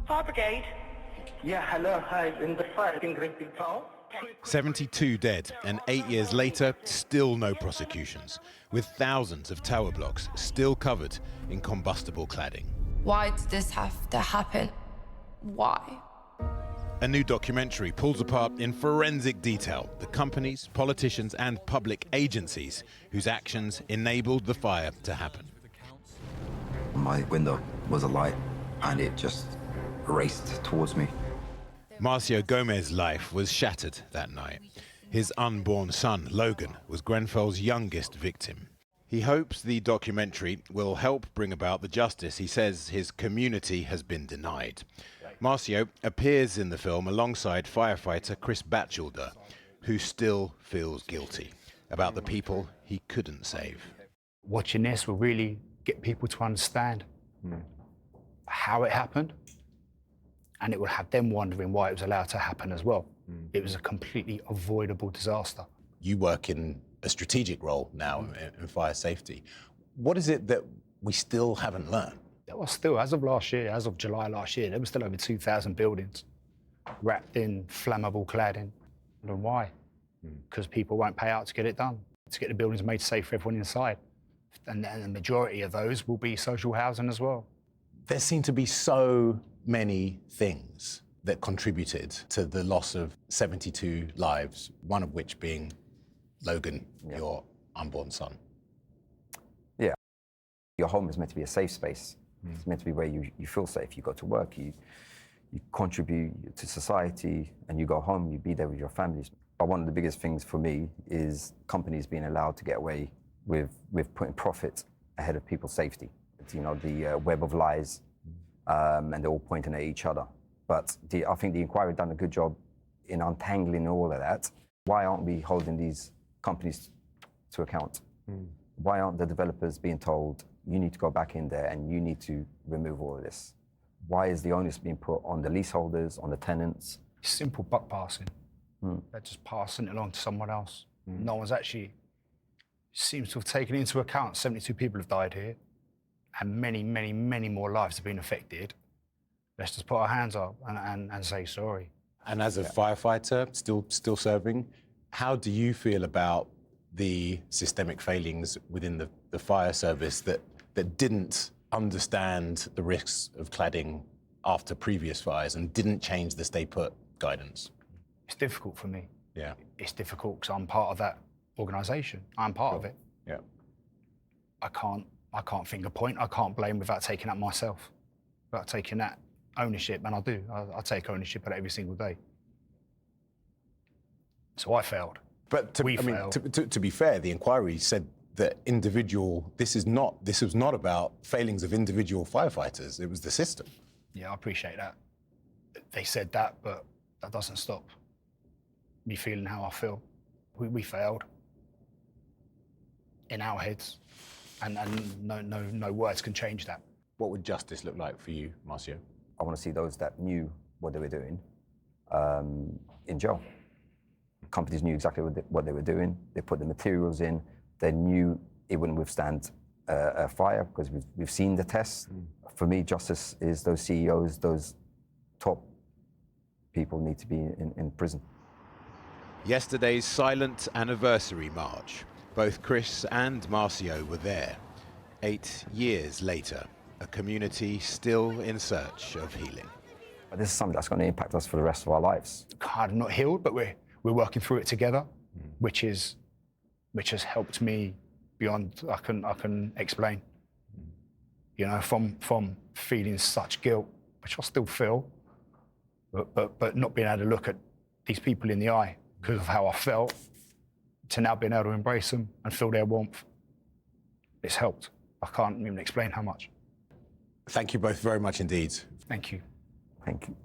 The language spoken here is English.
Fire brigade. Yeah, hello, hi, in the fire in Grenfell Tower. 72 dead, and 8 years later, still no prosecutions, with thousands of tower blocks still covered in combustible cladding. Why did this have to happen? Why? A new documentary pulls apart in forensic detail the companies, politicians, and public agencies whose actions enabled the fire to happen. My window was alight, and it just raced towards me. Marcio Gomez's life was shattered that night. His unborn son, Logan, was Grenfell's youngest victim. He hopes the documentary will help bring about the justice he says his community has been denied. Marcio appears in the film alongside firefighter Chris Batchelder, who still feels guilty about the people he couldn't save. Watching this will really get people to understand how it happened, and it will have them wondering why it was allowed to happen as well. It was a completely avoidable disaster. You work in a strategic role now in fire safety. What is it that we still haven't learned? There was still, as of last year, as of July last year, there were still over 2,000 buildings wrapped in flammable cladding. And why? Because people won't pay out to get it done, to get the buildings made safe for everyone inside. And the majority of those will be social housing as well. There seem to be so many things that contributed to the loss of 72 lives, one of which being Logan, your unborn son. Yeah, your home is meant to be a safe space. It's meant to be where you feel safe. You go to work, you contribute to society, and you go home, you be there with your families. But one of the biggest things for me is companies being allowed to get away with putting profit ahead of people's safety. It's, you know, the web of lies, and they're all pointing at each other. But I think the inquiry done a good job in untangling all of that. Why aren't we holding these companies to account? Why aren't the developers being told, you need to go back in there and you need to remove all of this? Why is the onus being put on the leaseholders, on the tenants? Simple buck passing. They're just passing it along to someone else. No one's actually seems to have taken into account 72 people have died here, and many, many, many more lives have been affected. Let's just put our hands up and say sorry. And as a firefighter, still serving, how do you feel about the systemic failings within the fire service that didn't understand the risks of cladding after previous fires and didn't change the stay put guidance? It's difficult for me. Yeah. It's difficult because I'm part of that organisation. I'm part of it. Yeah. I can't finger point. I can't blame without taking that myself, without taking that ownership, and I do. I take ownership of it every single day. So I failed. But to be fair, the inquiry said that this was not about failings of individual firefighters. It was the system. Yeah, I appreciate that. They said that, but that doesn't stop me feeling how I feel. We failed in our heads, and no words can change that. What would justice look like for you, Marcio? I want to see those that knew what they were doing in jail. Companies knew exactly what they were doing. They put the materials in. They knew it wouldn't withstand a fire because we've seen the tests. For me, justice is those CEOs, those top people need to be in prison. Yesterday's silent anniversary march. Both Chris and Marcio were there. 8 years later, a community still in search of healing. But this is something that's going to impact us for the rest of our lives. Kind of not healed, but we're working through it together, which has helped me beyond I can explain. You know, from feeling such guilt, which I still feel, but not being able to look at these people in the eye because of how I felt, to now being able to embrace them and feel their warmth. It's helped. I can't even explain how much. Thank you both very much indeed. Thank you. Thank you.